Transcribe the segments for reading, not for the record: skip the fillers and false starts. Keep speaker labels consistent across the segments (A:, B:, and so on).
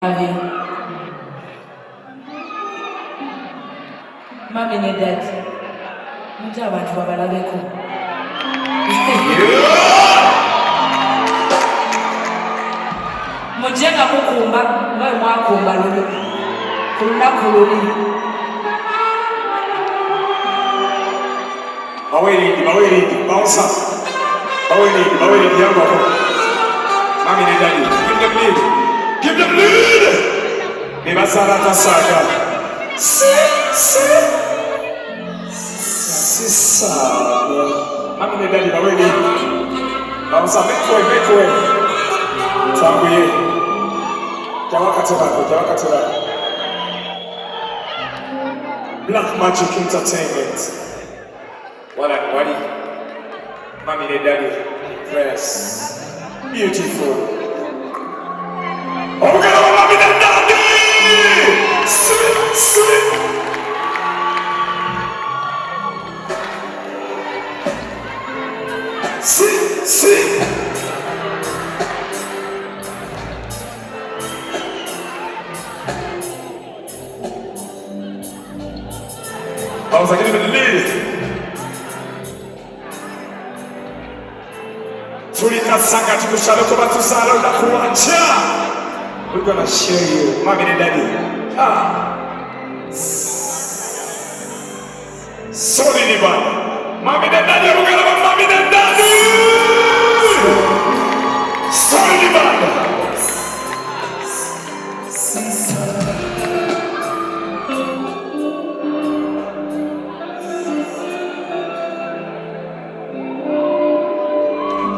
A: Mami ne dadi nti abantu babalabeko mujenga mukumba nga mwakumba lulu ku lunaku luli
B: bawelindi bawusa bawelindi yambako mami ne dadi give them lead bebazala tasaga sisaba mami ne dadi bawelindi bawusa mekwe tanguye jawakatebako Black Magic Entertainment. What Mami ne daddy dress. Beautiful. Oh, we're gonna Mami ne daddy! Sweet. See. I was like, even leave. We're gonna share you, Mami and Daddy. Sorry, anybody. Mami and Daddy, we're gonna have Mami and Daddy. Sorry, anybody.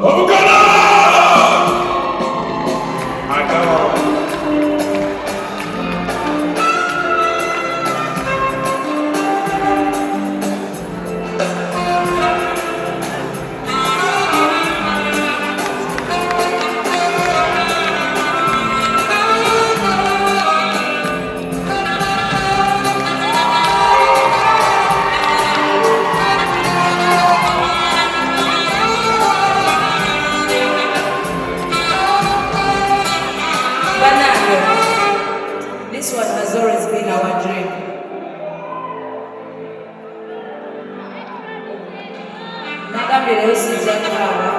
B: Oh God! I know.
A: This one has always been our dream. Nagambye leero sijja kaaba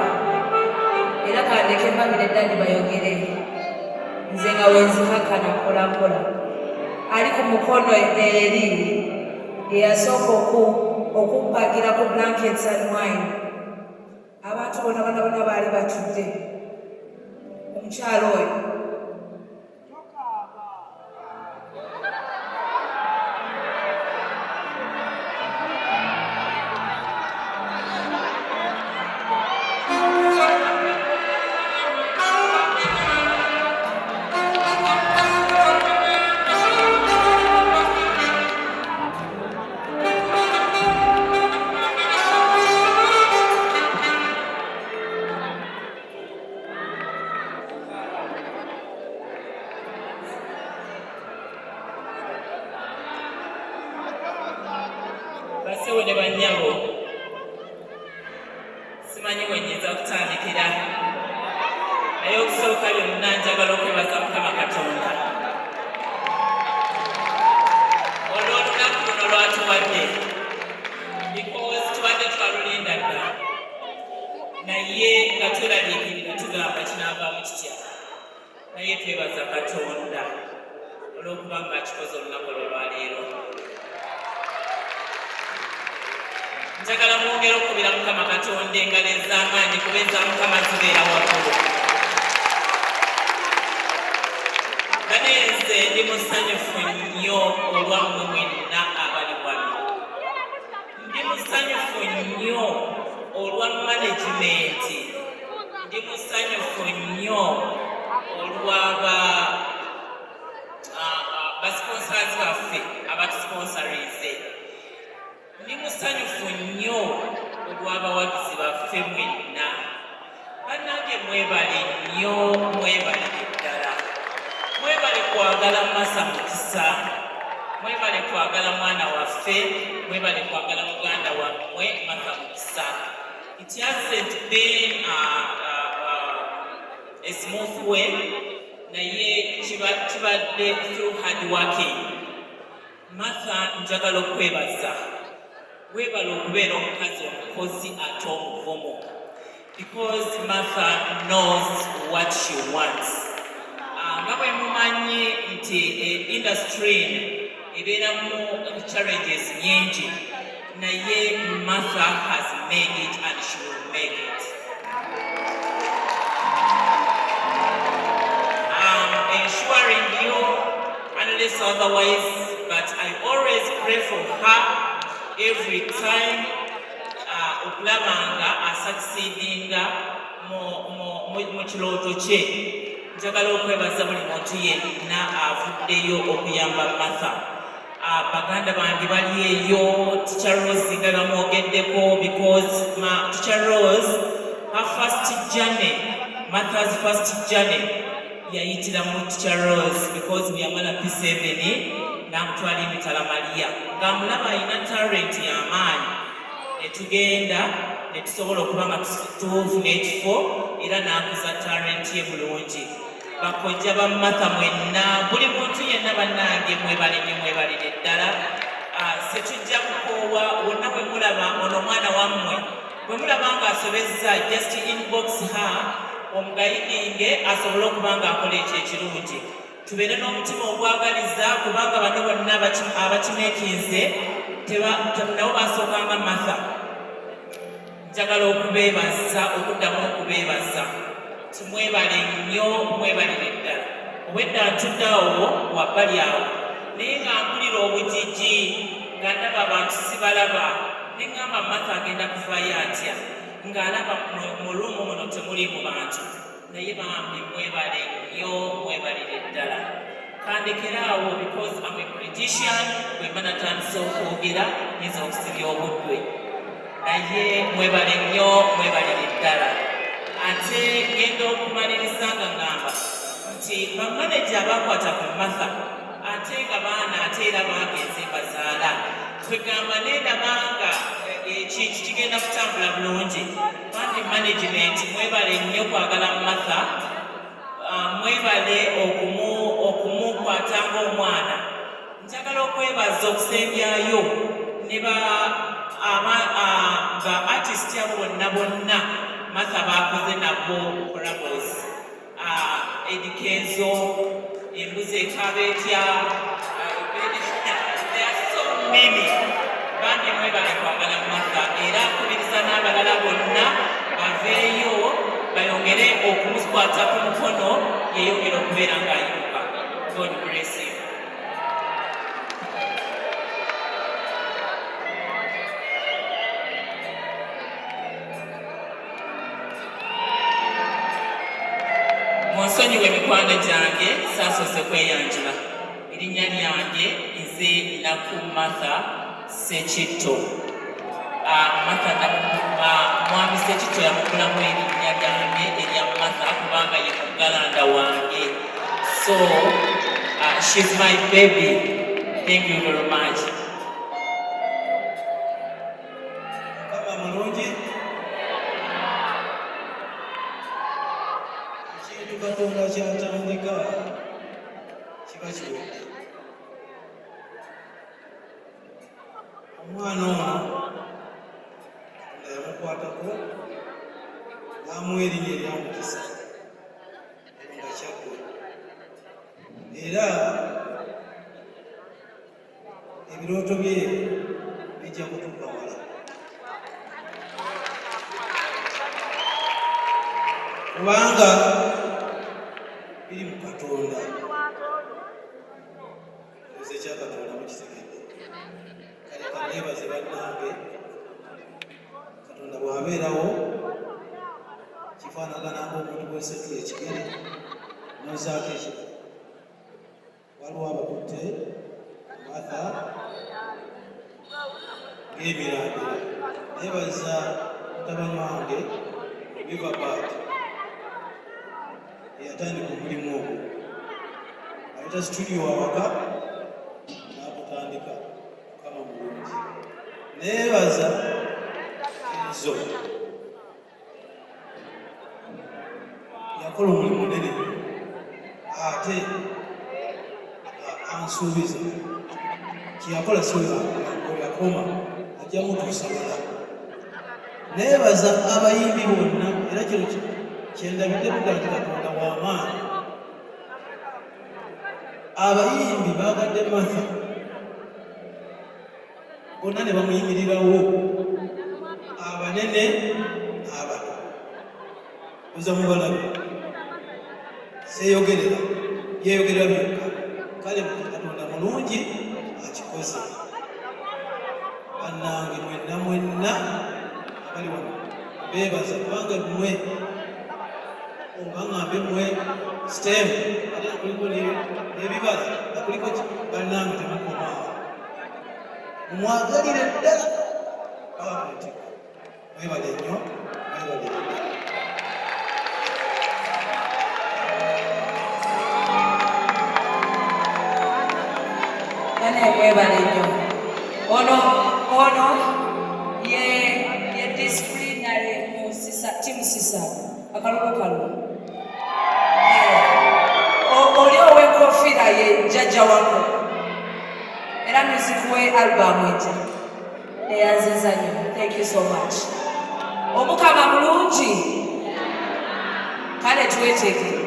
A: era kandeke Mami ne Daddy bayogere nze nga wenzikakkana mpolampola ali ku mukono eri eyasooka okumpagira ku blankets and wine abantu bonna baali batudde omukyalo oyo
C: basewo ne bannyabo simanyi wenyinza okutandikira naye okusooka byonna njagala okwebaza Mukama Katonda olw'olunaku luno lwatuwadde because tubadde twalulinda dda naye nga tweraliikirira tugamba kinaavaamu kitya naye twebaza Katonda olw'okuba nga akikoze olunaku olwaleero. Njagala mwongera okubira Mukama Katonda engalo ez'amaanyi kubeeza Mukama zibeera waggulu. Nze ndi musanyufu nnyo olwa mmwe mwenna abali wano. Ndi musanyufu nnyo olwa management. Ndi musanyufu nnyo olw'aba sponsors baffe abatusponsorize. Ndi musanyufu nnyo olw'abawagizi baffe mwenna. Bannange mwebale nnyo, mwebale ddala. Mwebale kwagala Mukisa, mwebale kwagala mwana waffe, mwebale kwagala muganda wammwe Mukisa. It hasn't been a smooth way. naye kibadde through hard working. Martha njagala okwebaza. Weebala okubeera omukazi omukozi ate omuvumu. Because Martha knows what she wants. Nga bwe mumanyi nti industry ebeeramu challenges nyingi, naye Martha has made it and she will make it. Ensuring you unless otherwise, but I always pray for her every time okulabanga asucceedinga mu kirooto kye. Njagala okwebaza buli muntu yenna avuddeyo okuyamba Martha. Baganda bange bali eyo, Teacher Rose nga bamwogeddeko, because Teacher Rose, her first journey, Martha's first journey, yayitira mu Teacher Rose because yamala P7 n'amutwala emitala Maria. Ng'amulaba alina talent y'amaanyi, ne tugenda ne tusobola okuba nga tufuna ekifo era n'akuza talent ye bulungi. Bakojja ba Martha mwenna, buli muntu yenna bannange mwebalire ddala. Setujja kukoowa wonna bwe mulaba ono omwana wammwe, bwe mulaba ng'asobezza just inbox her omugayidinge asobole okuba ng'akola ekyo ekirungi. Tubeere n'omutima ogwagaliza kubanga bano bonna abakimeekinze nabo basookanga Martha. Njagala okubeebaza, okuddamu okubeebaza. Timwebale nnyo, mwebalire ddala. Obwedda ntudde awo wabbali awo naye nga mpulira obujiji nga ndaba abantu sibalaba, ne ŋŋamba Martha agenda kuvaayo atya ng'alaba mu luumu muno temuli mu bantu. Naye bambi mwebale nnyo, mwebalire ddala. Kandekera awo because I'm a politician, bwe mba natandise okwogera nyinza okusibya obudde. Naye mwebale nnyo, mwebalire ddala. Ate ngenda okumaliriza nga ngamba nti bamaneja abakwata ku Martha ate nga baana ate era bagenze bazaala. Twegamba nendabanga ekintu kigenda kutambula bulungi. Bambi management mwebale nnyo kwagala Martha, mwebale okumukwata ng'omwana. Njagala okwebaza okusembyayo ne ba artist abo bonna Martha bakoze nabo collabos. Eddie Kenzo, embuzi ekaba etya, there are so many. Bambi mwebale kwagala Martha era akubiriza n'abalala bonna baveeyo bayongere okumukwata ku mukono yeyongera okubeera ng'ayimuka. God bless you. Monsonyiwe mikwano gyange saasoose kweyanjula. Erinnya lyange nze Naku Martha Sekitto. Mwami Sekitto yamugulamu erinnya lyange erya Martha kubanga ye muggalanda wange. So she's my baby. Thank you very much.
D: Kama mulungi ekintu Katonda kyatandika kiba kiwedde. Omwana ono Katonda yamukwatako n'amuwa erinnya erya Mukisa nga kyaggwe, era ebirooto bye bijja kutuuka wala. Kubanga biri mu Katonda, nze kya Katonda mukitegedde. Kale kanneebaze bannange, Katonda bw'abeerawo kifaanagana ng'omuntu bw'esettula ekigere n'ozaako ekirala. Waliwo abakutte Martha ng'emirandira. Neebaza mutabani wange Viva Part eyatandika omulimu ogwo, ayita studio awaka n'agutandika. Mukama mulungi. Neebaza Enzo yakola omulimu munene. ate ansuubiza kyeyakola yakoma ajja mutuusa wala. Neebaza abayimbi bonna era kino kyendabidde kuganti Katonda w'amaanyi. Abayimbi baagadde Martha bonna ne bamuyimirirawo, abanene abato. Oza mubalabe seeyogerera yeeyogerera byokka. Kale Katonda mulungi akikoze. Bannange mwenna abali wano beebaza kubanga mmwe oba ngambe mmwe STEM ate kuliko n'ebibala nga kuliko bannange temukomaawo. Mumwagalire ddala abapolitika. Mwebale nnyo, mwebale ddala.
A: Mwebale nnyo. Ono ye disciplinary mu team sisa akalulu. Oli ow'enkofiira ye jjajja wako era music we album ejja eyanziza nnyo. Thank you so much. Omukama mulungi, kale tweteeke.